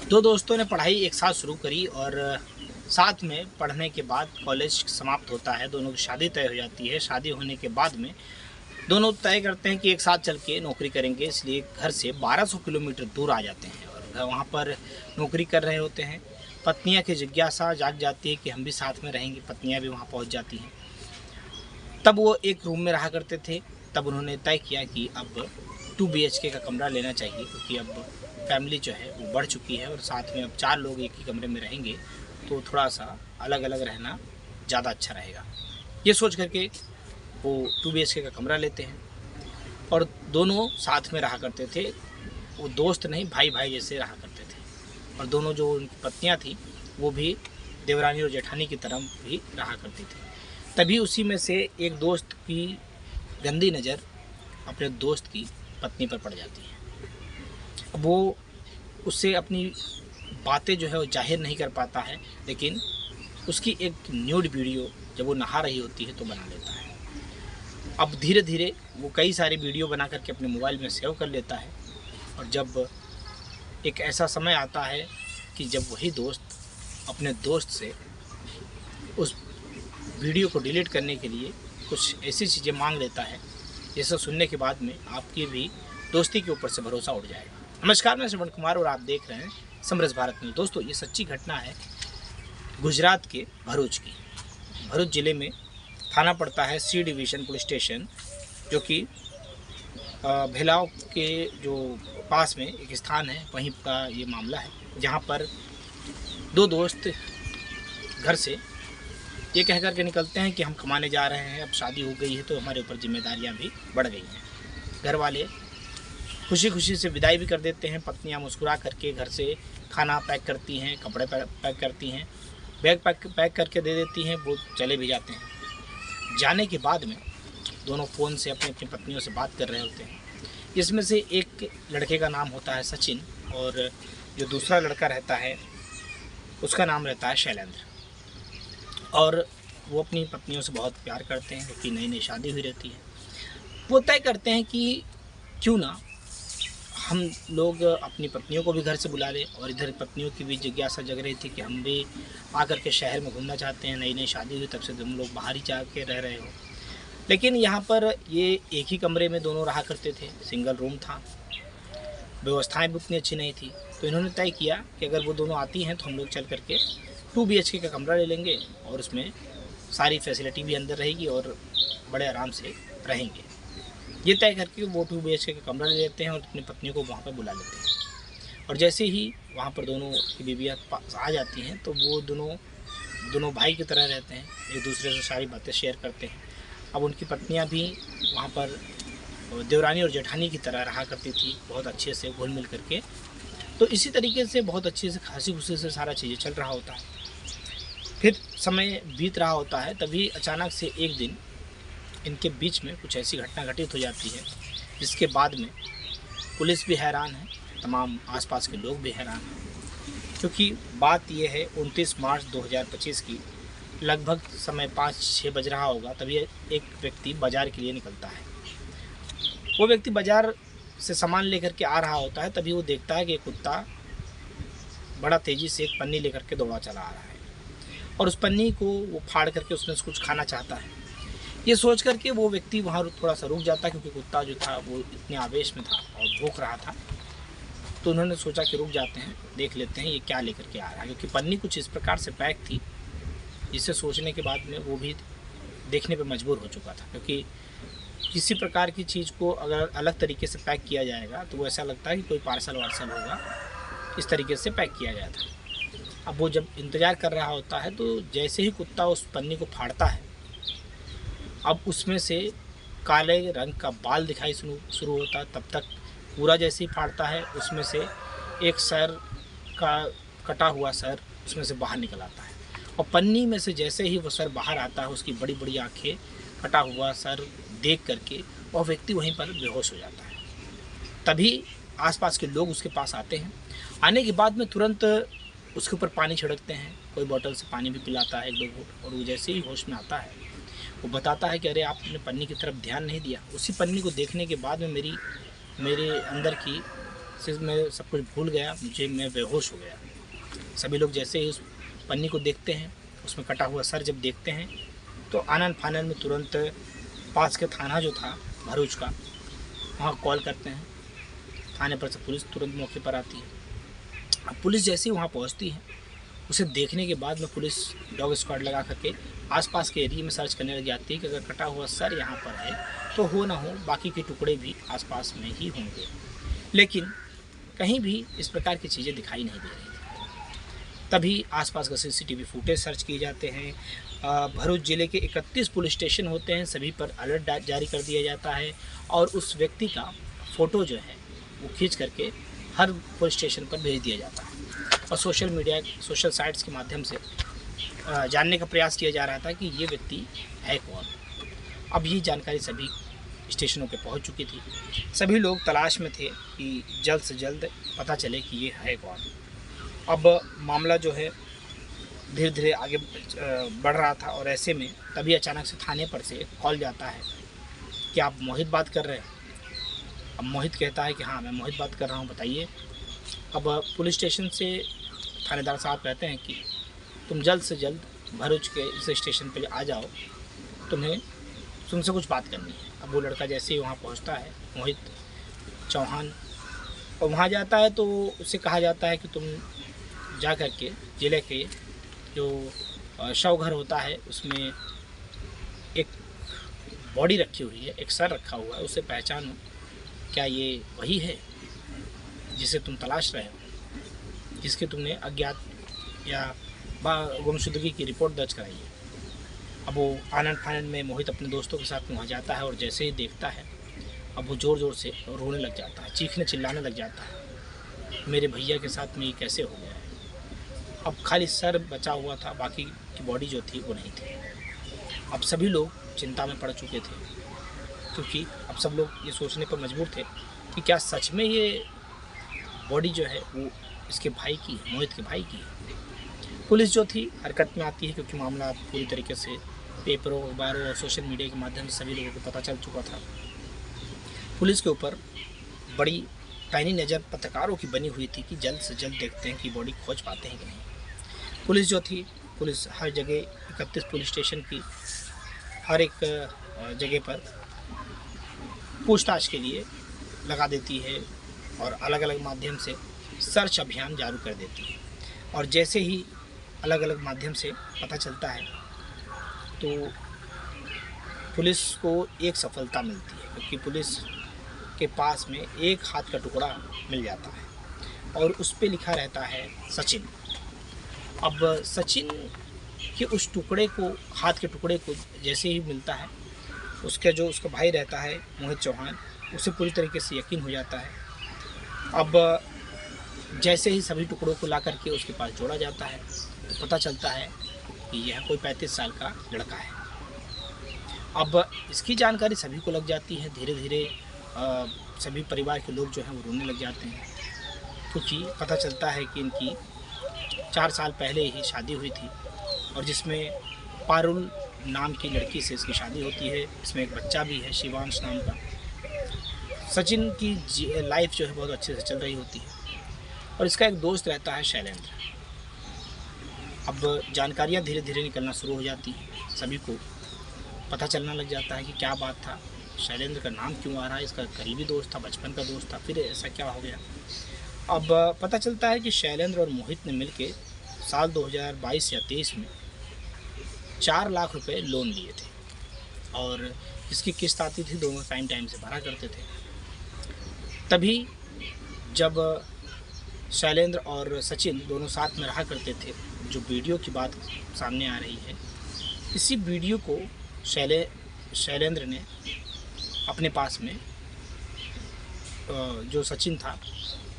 दो दोस्तों ने पढ़ाई एक साथ शुरू करी और साथ में पढ़ने के बाद कॉलेज समाप्त होता है। दोनों की शादी तय हो जाती है। शादी होने के बाद में दोनों तय करते हैं कि एक साथ चल के नौकरी करेंगे, इसलिए घर से 1200 किलोमीटर दूर आ जाते हैं और वहाँ पर नौकरी कर रहे होते हैं। पत्नियाँ की जिज्ञासा जाग जाती है कि हम भी साथ में रहेंगे। पत्नियाँ भी वहाँ पहुँच जाती हैं। तब वो एक रूम में रहा करते थे। तब उन्होंने तय किया कि अब 2 BHK का कमरा लेना चाहिए, क्योंकि अब फैमिली जो है वो बढ़ चुकी है और साथ में अब 4 लोग एक ही कमरे में रहेंगे तो थोड़ा सा अलग अलग रहना ज़्यादा अच्छा रहेगा। ये सोच करके वो 2 BHK का कमरा लेते हैं और दोनों साथ में रहा करते थे। वो दोस्त नहीं, भाई भाई जैसे रहा करते थे। और दोनों जो उनकी पत्नियाँ थी वो भी देवरानी और जेठानी की तरह भी रहा करती थी। तभी उसी में से एक दोस्त की गंदी नज़र अपने दोस्त की पत्नी पर पड़ जाती है। अब वो उससे अपनी बातें जो है वो जाहिर नहीं कर पाता है, लेकिन उसकी एक न्यूड वीडियो जब वो नहा रही होती है तो बना लेता है। अब धीरे धीरे वो कई सारी वीडियो बना करके अपने मोबाइल में सेव कर लेता है। और जब एक ऐसा समय आता है कि जब वही दोस्त अपने दोस्त से उस वीडियो को डिलीट करने के लिए कुछ ऐसी चीज़ें मांग लेता है, जिसे सुनने के बाद में आपकी भी दोस्ती के ऊपर से भरोसा उठ जाएगा। नमस्कार, मैं श्रवण कुमार और आप देख रहे हैं समरस भारत न्यूज़। दोस्तों, ये सच्ची घटना है गुजरात के भरूच की। भरूच ज़िले में थाना पड़ता है C डिवीज़न पुलिस स्टेशन, जो कि भेलाव के जो पास में एक स्थान है, वहीं का ये मामला है, जहाँ पर दो दोस्त घर से ये कह कर के निकलते हैं कि हम कमाने जा रहे हैं, अब शादी हो गई है तो हमारे ऊपर जिम्मेदारियां भी बढ़ गई हैं। घर वाले खुशी खुशी से विदाई भी कर देते हैं। पत्नियां मुस्कुरा करके घर से खाना पैक करती हैं, कपड़े पैक करती हैं, बैग पैक करके दे देती हैं। वो चले भी जाते हैं। जाने के बाद में दोनों फ़ोन से अपनी अपनी पत्नियों से बात कर रहे होते हैं। इसमें से एक लड़के का नाम होता है सचिन और जो दूसरा लड़का रहता है उसका नाम रहता है शैलेंद्र। और वो अपनी पत्नियों से बहुत प्यार करते हैं, क्योंकि नई नई शादी हुई रहती है। वो तय करते हैं कि क्यों ना हम लोग अपनी पत्नियों को भी घर से बुला लें। और इधर पत्नियों की भी जिज्ञासा जग रही थी कि हम भी आकर के शहर में घूमना चाहते हैं। नई नई शादी हुई, तब से हम लोग बाहर ही जा के रह रहे हो। लेकिन यहाँ पर ये एक ही कमरे में दोनों रहा करते थे, सिंगल रूम था, व्यवस्थाएं भी उतनी अच्छी नहीं थी। तो इन्होंने तय किया कि अगर वो दोनों आती हैं तो हम लोग चल करके 2 BHK का कमरा ले लेंगे और उसमें सारी फैसिलिटी भी अंदर रहेगी और बड़े आराम से रहेंगे। ये तय करके वो 2 BHK का कमरा ले लेते हैं और अपनी पत्नियों को वहाँ पर बुला लेते हैं। और जैसे ही वहाँ पर दोनों की बीवियाँ पास आ जाती हैं तो वो दोनों भाई की तरह रहते हैं, एक दूसरे से सारी बातें शेयर करते हैं। अब उनकी पत्नियाँ भी वहाँ पर देवरानी और जेठानी की तरह रहा करती थी, बहुत अच्छे से घुल मिल करके। तो इसी तरीके से बहुत अच्छे से हंसी खुशी से सारा चीज़ें चल रहा होता है। फिर समय बीत रहा होता है, तभी अचानक से एक दिन इनके बीच में कुछ ऐसी घटना घटित हो जाती है जिसके बाद में पुलिस भी हैरान है, तमाम आसपास के लोग भी हैरान हैं। क्योंकि बात यह है 29 मार्च 2025 की, लगभग समय 5-6 बज रहा होगा, तभी एक व्यक्ति बाज़ार के लिए निकलता है। वो व्यक्ति बाज़ार से सामान लेकर के आ रहा होता है। तभी वो देखता है कि एक कुत्ता बड़ा तेज़ी से एक पन्नी लेकर के दौड़ा चला आ रहा है और उस पन्नी को वो फाड़ करके उसमें से कुछ खाना चाहता है। ये सोच करके वो व्यक्ति वहाँ थोड़ा सा रुक जाता है, क्योंकि कुत्ता जो था वो इतने आवेश में था और भूख रहा था। तो उन्होंने सोचा कि रुक जाते हैं, देख लेते हैं ये क्या लेकर के आ रहा है, क्योंकि पन्नी कुछ इस प्रकार से पैक थी जिसे सोचने के बाद में वो भी देखने पर मजबूर हो चुका था। क्योंकि किसी प्रकार की चीज़ को अगर अलग तरीके से पैक किया जाएगा तो वो ऐसा लगता है कि कोई पार्सल वार्सल होगा, इस तरीके से पैक किया गया था। अब वो जब इंतज़ार कर रहा होता है तो जैसे ही कुत्ता उस पन्नी को फाड़ता है, अब उसमें से काले रंग का बाल दिखाई शुरू होता है। तब तक पूरा जैसे ही फाड़ता है उसमें से एक सर का कटा हुआ सर उसमें से बाहर निकल आता है। और पन्नी में से जैसे ही वो सर बाहर आता है, उसकी बड़ी बड़ी आँखें, कटा हुआ सर देख करके वह व्यक्ति वहीं पर बेहोश हो जाता है। तभी आसपास के लोग उसके पास आते हैं। आने के बाद में तुरंत उसके ऊपर पानी छिड़कते हैं, कोई बोतल से पानी भी पिलाता है 1-2 घूंट। और वो जैसे ही होश में आता है वो बताता है कि अरे आपने पन्नी की तरफ ध्यान नहीं दिया। उसी पन्नी को देखने के बाद में मेरे अंदर की सिर्फ मैं सब कुछ भूल गया, मैं बेहोश हो गया। सभी लोग जैसे ही उस पन्नी को देखते हैं, उसमें कटा हुआ सर जब देखते हैं, तो आनन फानन में तुरंत पास के थाना जो था भरूच का, वहाँ कॉल करते हैं। थाने पर से पुलिस तुरंत मौके पर आती है। अब पुलिस जैसे ही वहाँ पहुँचती है, उसे देखने के बाद में पुलिस डॉग स्क्वाड लगा करके आसपास के एरिया में सर्च करने लग जाती है कि अगर कटा हुआ सर यहाँ पर है तो हो ना हो बाकी के टुकड़े भी आसपास में ही होंगे, लेकिन कहीं भी इस प्रकार की चीज़ें दिखाई नहीं दे रही थी। तभी आसपास का सीसीटीवी फुटेज सर्च किए जाते हैं। भरूच ज़िले के 31 पुलिस स्टेशन होते हैं, सभी पर अलर्ट जारी कर दिया जाता है और उस व्यक्ति का फ़ोटो जो है वो खींच करके हर पुलिस स्टेशन पर भेज दिया जाता है और सोशल मीडिया, सोशल साइट्स के माध्यम से जानने का प्रयास किया जा रहा था कि ये व्यक्ति है कौन। अब ये जानकारी सभी स्टेशनों पे पहुंच चुकी थी। सभी लोग तलाश में थे कि जल्द से जल्द पता चले कि ये है कौन। अब मामला जो है धीरे धीरे आगे बढ़ रहा था और ऐसे में तभी अचानक से थाने पर से कॉल जाता है कि आप मोहित बात कर रहे हैं। अब मोहित कहता है कि हाँ मैं मोहित बात कर रहा हूँ, बताइए। अब पुलिस स्टेशन से थानेदार साहब कहते हैं कि तुम जल्द से जल्द भरूच के इस स्टेशन पर आ जाओ, तुम्हें तुमसे कुछ बात करनी है। अब वो लड़का जैसे ही वहाँ पहुँचता है, मोहित चौहान, और वहाँ जाता है तो उससे कहा जाता है कि तुम जा कर के ज़िले के जो शव घर होता है उसमें एक बॉडी रखी हुई है, एक सर रखा हुआ है, उसे पहचानो, क्या ये वही है जिसे तुम तलाश रहे हो, जिसके तुमने अज्ञात या गुमशुदगी की रिपोर्ट दर्ज कराई है। अब वो आनंद फानंद में मोहित अपने दोस्तों के साथ वहाँ जाता है और जैसे ही देखता है अब वो ज़ोर ज़ोर से रोने लग जाता है, चीखने चिल्लाने लग जाता है, मेरे भैया के साथ में ये कैसे हो गया है। अब खाली सर बचा हुआ था, बाकी की बॉडी जो थी वो नहीं थी। अब सभी लोग चिंता में पड़ चुके थे क्योंकि अब सब लोग ये सोचने पर मजबूर थे कि क्या सच में ये बॉडी जो है वो इसके भाई की है, मोहित के भाई की है। पुलिस जो थी हरकत में आती है क्योंकि मामला पूरी तरीके से पेपरों, अखबारों और सोशल मीडिया के माध्यम से सभी लोगों को पता चल चुका था। पुलिस के ऊपर बड़ी पैनी नज़र पत्रकारों की बनी हुई थी कि जल्द से जल्द देखते हैं कि बॉडी खोज पाते हैं कि नहीं। पुलिस जो थी, पुलिस हर जगह 31 पुलिस स्टेशन की हर एक जगह पर पूछताछ के लिए लगा देती है और अलग अलग माध्यम से सर्च अभियान जारी कर देती है। और जैसे ही अलग अलग माध्यम से पता चलता है तो पुलिस को एक सफलता मिलती है क्योंकि पुलिस के पास में एक हाथ का टुकड़ा मिल जाता है और उस पर लिखा रहता है सचिन। अब सचिन के उस टुकड़े को, हाथ के टुकड़े को जैसे ही मिलता है, उसका भाई रहता है मोहित चौहान, उसे पूरी तरीके से यकीन हो जाता है। अब जैसे ही सभी टुकड़ों को ला करके उसके पास जोड़ा जाता है तो पता चलता है कि यह कोई 35 साल का लड़का है। अब इसकी जानकारी सभी को लग जाती है। धीरे धीरे सभी परिवार के लोग जो हैं वो रोने लग जाते हैं क्योंकि पता चलता है कि इनकी 4 साल पहले ही शादी हुई थी और जिसमें पारुल नाम की लड़की से इसकी शादी होती है। इसमें एक बच्चा भी है शिवांश नाम का। सचिन की लाइफ जो है बहुत अच्छे से चल रही होती है और इसका एक दोस्त रहता है शैलेंद्र। अब जानकारियाँ धीरे धीरे निकलना शुरू हो जाती हैं, सभी को पता चलना लग जाता है कि क्या बात था, शैलेंद्र का नाम क्यों आ रहा है, इसका करीबी दोस्त था, बचपन का दोस्त था, फिर ऐसा क्या हो गया। अब पता चलता है कि शैलेंद्र और मोहित ने मिलके साल 2022 या 23 में 4 लाख रुपए लोन लिए थे और इसकी किस्त आती थी, दोनों टाइम से भरा करते थे। तभी जब शैलेंद्र और सचिन दोनों साथ में रहा करते थे, जो वीडियो की बात सामने आ रही है, इसी वीडियो को शैलेंद्र ने अपने पास में, जो सचिन था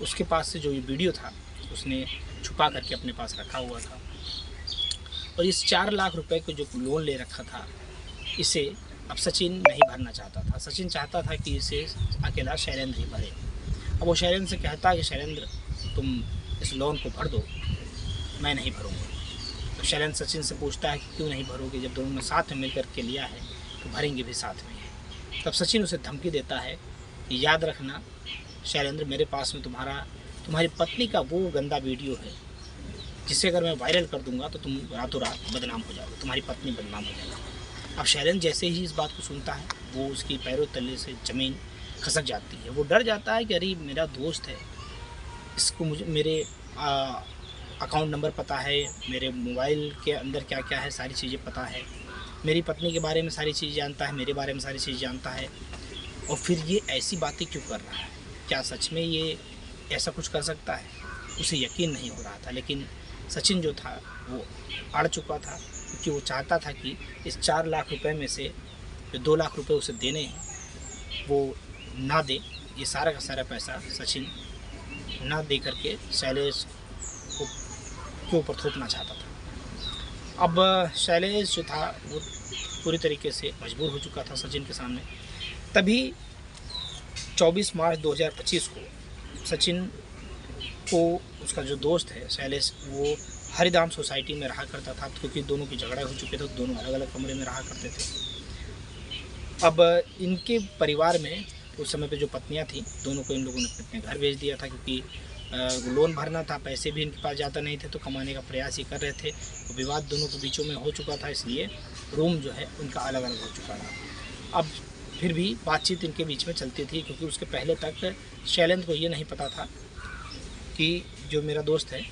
उसके पास से जो ये वीडियो था उसने छुपा करके अपने पास रखा हुआ था और इस 4 लाख रुपए को जो लोन ले रखा था इसे अब सचिन नहीं भरना चाहता था। सचिन चाहता था कि इसे अकेला शैलेंद्र ही भरे। अब वो शैलेंद्र से कहता है कि शैलेंद्र तुम इस लोन को भर दो, मैं नहीं भरूँगा। तो शैलेंद्र सचिन से पूछता है कि क्यों नहीं भरोगे, जब दोनों ने साथ में मिल करके लिया है तो भरेंगे भी साथ में। तब सचिन उसे धमकी देता है कि याद रखना शैलेंद्र, मेरे पास में तुम्हारी पत्नी का वो गंदा वीडियो है जिसे अगर मैं वायरल कर दूंगा तो तुम रातों रात बदनाम हो जाओगे, तुम्हारी पत्नी बदनाम हो जाएगी। अब शैलेंद्र जैसे ही इस बात को सुनता है वो उसकी पैरों तले से ज़मीन खसक जाती है। वो डर जाता है कि अरे मेरा दोस्त है, इसको मुझे मेरे अकाउंट नंबर पता है, मेरे मोबाइल के अंदर क्या क्या है सारी चीज़ें पता है, मेरी पत्नी के बारे में सारी चीज़ जानता है, मेरे बारे में सारी चीज़ जानता है, और फिर ये ऐसी बातें क्यों कर रहा है? क्या सच में ये ऐसा कुछ कर सकता है? उसे यकीन नहीं हो रहा था। लेकिन सचिन जो था वो अड़ चुका था, क्योंकि वो चाहता था कि इस 4 लाख रुपए में से जो 2 लाख रुपए उसे देने हैं वो ना दे। ये सारा का सारा पैसा सचिन ना दे करके शैलेश को के ऊपर थोपना चाहता था। अब शैलेश जो था वो पूरी तरीके से मजबूर हो चुका था सचिन के सामने। तभी 24 मार्च 2025 को सचिन को उसका जो दोस्त है शैलेश, वो हरिधाम सोसाइटी में रहा करता था, क्योंकि दोनों की झगड़ा हो चुके थे, दोनों अलग अलग कमरे में रहा करते थे। अब इनके परिवार में उस समय पे जो पत्नियां थी, दोनों को इन लोगों ने अपने घर भेज दिया था, क्योंकि लोन भरना था, पैसे भी इनके पास ज़्यादा नहीं थे, तो कमाने का प्रयास ही कर रहे थे। तो विवाद दोनों के बीचों में हो चुका था, इसलिए रूम जो है उनका अलग अलग हो चुका था। अब फिर भी बातचीत इनके बीच में चलती थी, क्योंकि उसके पहले तक शैलेंद्र को ये नहीं पता था कि जो मेरा दोस्त है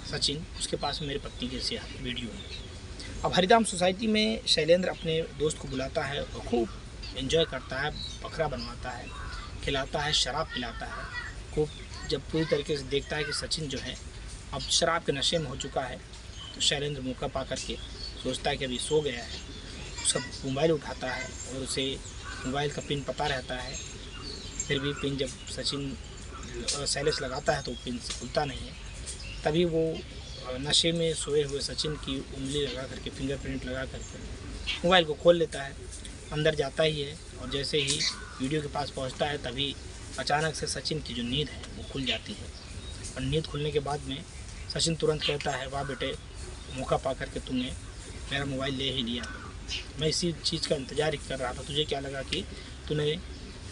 सचिन, उसके पास मेरी पत्नी के से वीडियो है। अब हरिधाम सोसाइटी में शैलेंद्र अपने दोस्त को बुलाता है और खूब एंजॉय करता है, बकरा बनवाता है, खिलाता है, शराब पिलाता है खूब। जब पूरी तरीके से देखता है कि सचिन जो है अब शराब के नशे में हो चुका है, तो शैलेंद्र मौका पा करके सोचता है कि अभी सो गया है, उसका मोबाइल उठाता है और उसे मोबाइल का पिन पता रहता है। फिर भी पिन जब सचिन शैलेश लगाता है तो पिन से खुलता नहीं है। तभी वो नशे में सोए हुए सचिन की उंगली लगा करके, फिंगरप्रिंट लगा करके मोबाइल को खोल लेता है, अंदर जाता ही है, और जैसे ही वीडियो के पास पहुंचता है तभी अचानक से सचिन की जो नींद है वो खुल जाती है। और नींद खुलने के बाद में सचिन तुरंत कहता है, वाह बेटे, मौका पा करके तुमने मेरा मोबाइल ले ही लिया, मैं इसी चीज़ का इंतज़ार ही कर रहा था। तुझे क्या लगा कि तूने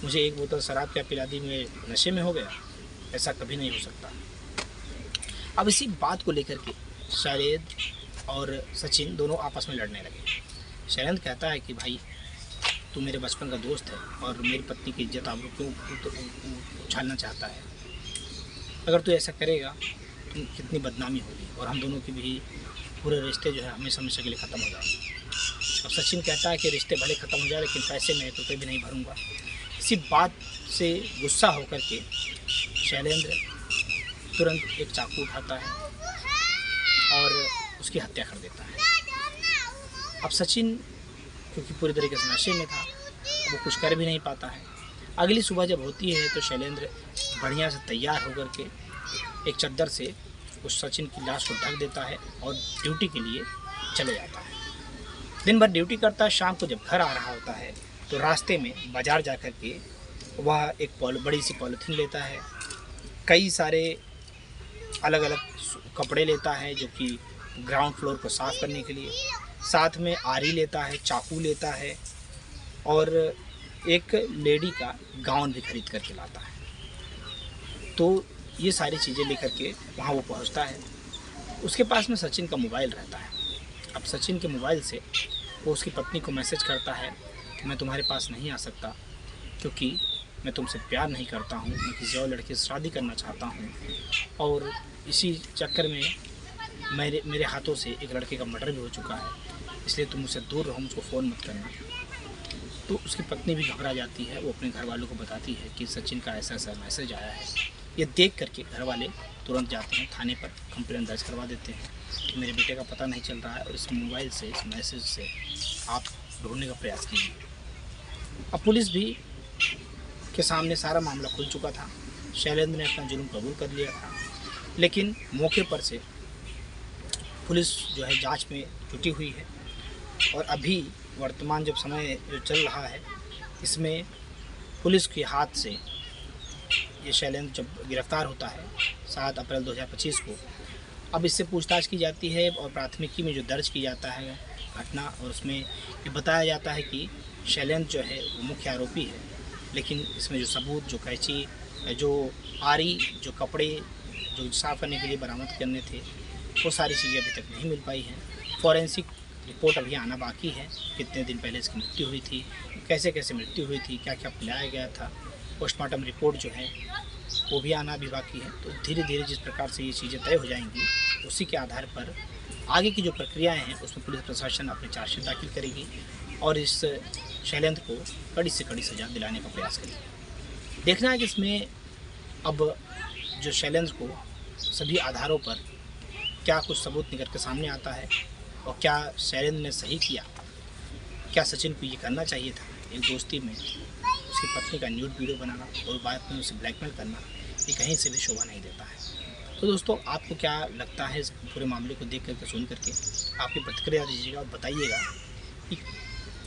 मुझे एक बोतल शराब क्या पिला दी, मैं नशे में हो गया? ऐसा कभी नहीं हो सकता। अब इसी बात को लेकर के शैलेंद्र और सचिन दोनों आपस में लड़ने लगे। शैलेंद्र कहता है कि भाई तू मेरे बचपन का दोस्त है और मेरी पत्नी की इज्जत आबरू क्यों उछालना चाहता है? अगर तू ऐसा करेगा तो कितनी बदनामी होगी और हम दोनों की भी पूरे रिश्ते जो है हमेशा हमेशा के लिए ख़त्म हो जाएंगे। अब सचिन कहता है कि रिश्ते भले ख़त्म हो जाए लेकिन पैसे मैं 1 रुपये भी नहीं भरूंगा। इसी बात से गुस्सा होकर के शैलेंद्र तुरंत एक चाकू उठाता है और उसकी हत्या कर देता है। अब सचिन क्योंकि पूरी तरीके से नशे में था, वो कुछ कर भी नहीं पाता है। अगली सुबह जब होती है तो शैलेंद्र बढ़िया से तैयार होकर के एक चद्दर से उस सचिन की लाश को ढक देता है और ड्यूटी के लिए चले जाता है। दिन भर ड्यूटी करता है, शाम को जब घर आ रहा होता है तो रास्ते में बाज़ार जा कर के वह एक बड़ी सी पॉलीथीन लेता है, कई सारे अलग अलग कपड़े लेता है जो कि ग्राउंड फ्लोर को साफ़ करने के लिए, साथ में आरी लेता है, चाकू लेता है और एक लेडी का गाउन भी खरीद करके लाता है। तो ये सारी चीज़ें लेकर के वहाँ वो पहुँचता है। उसके पास में सचिन का मोबाइल रहता है। अब सचिन के मोबाइल से वो उसकी पत्नी को मैसेज करता है कि मैं तुम्हारे पास नहीं आ सकता क्योंकि मैं तुमसे प्यार नहीं करता हूँ, मैं किसी और लड़के से शादी करना चाहता हूँ और इसी चक्कर में मेरे हाथों से एक लड़के का मर्डर भी हो चुका है, इसलिए तुम मुझसे दूर रहो, मुझको फ़ोन मत करना। तो उसकी पत्नी भी घबरा जाती है, वो अपने घर वालों को बताती है कि सचिन का ऐसा ऐसा मैसेज आया है। ये देख करके घर वाले तुरंत जाते हैं थाने पर, कंप्लेंट दर्ज करवा देते हैं कि मेरे बेटे का पता नहीं चल रहा है और इस मोबाइल से, इस मैसेज से आप ढूंढने का प्रयास कीजिए। अब पुलिस भी के सामने सारा मामला खुल चुका था। शैलेंद्र ने अपना जुर्म कबूल कर लिया था, लेकिन मौके पर से पुलिस जो है जांच में जुटी हुई है और अभी वर्तमान जब समय जो चल रहा है इसमें पुलिस के हाथ से ये शैलेंद्र जब गिरफ्तार होता है 7 अप्रैल 2025 को, अब इससे पूछताछ की जाती है और प्राथमिकी में जो दर्ज की जाता है घटना, और उसमें ये बताया जाता है कि शैलेंद्र जो है वो मुख्य आरोपी है, लेकिन इसमें जो सबूत, जो कैंची जो आरी, जो कपड़े जो साफ़ करने के लिए बरामद करने थे, वो सारी चीज़ें अभी तक नहीं मिल पाई हैं। फॉरेंसिक रिपोर्ट अभी आना बाकी है, कितने दिन पहले इसकी मृत्यु हुई थी, कैसे कैसे मृत्यु हुई थी, क्या क्या पिलाया गया था। पोस्टमार्टम रिपोर्ट जो है वो भी आना भी बाकी है। तो धीरे धीरे जिस प्रकार से ये चीज़ें तय हो जाएंगी, उसी के आधार पर आगे की जो प्रक्रियाएं हैं उसमें पुलिस प्रशासन अपनी चार्जशीट दाखिल करेगी और इस शैलेंद्र को कड़ी से कड़ी सज़ा दिलाने का प्रयास करेगी। देखना है कि इसमें अब जो शैलेंद्र को सभी आधारों पर क्या कुछ सबूत निकल के सामने आता है और क्या शैलेंद्र ने सही किया, क्या सचिन को ये करना चाहिए था, एक दोस्ती में उसकी पत्नी का न्यूड वीडियो बनाना और बाद में उसे ब्लैकमेल करना, ये कहीं से भी शोभा नहीं देता है। तो दोस्तों, आपको क्या लगता है इस पूरे मामले को देख करके, सुन करके? आपकी प्रतिक्रिया दीजिएगा और बताइएगा कि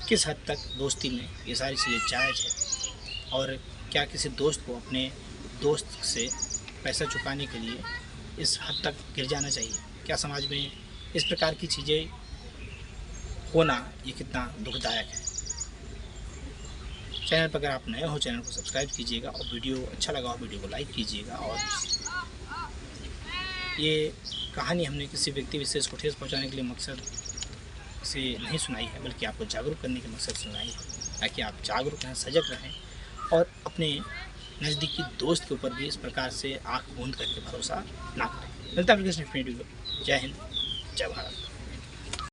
किस हद तक दोस्ती में ये सारी चीज़ें जायज़ है और क्या किसी दोस्त को अपने दोस्त से पैसा चुकाने के लिए इस हद तक गिर जाना चाहिए? क्या समाज में इस प्रकार की चीज़ें होना ये कितना दुखदायक है? चैनल पर अगर आप नए हो, चैनल को सब्सक्राइब कीजिएगा और वीडियो अच्छा लगा हो वीडियो को लाइक कीजिएगा। और ये कहानी हमने किसी व्यक्ति विशेष को ठेस पहुंचाने के लिए मकसद से नहीं सुनाई है, बल्कि आपको जागरूक करने के मकसद से सुनाई है, ताकि आप जागरूक रहें, सजग रहें और अपने नज़दीकी दोस्त के ऊपर भी इस प्रकार से आँख मूंद करके भरोसा ना करें। मिलता है वीडियो। जय हिंद, जय भारत।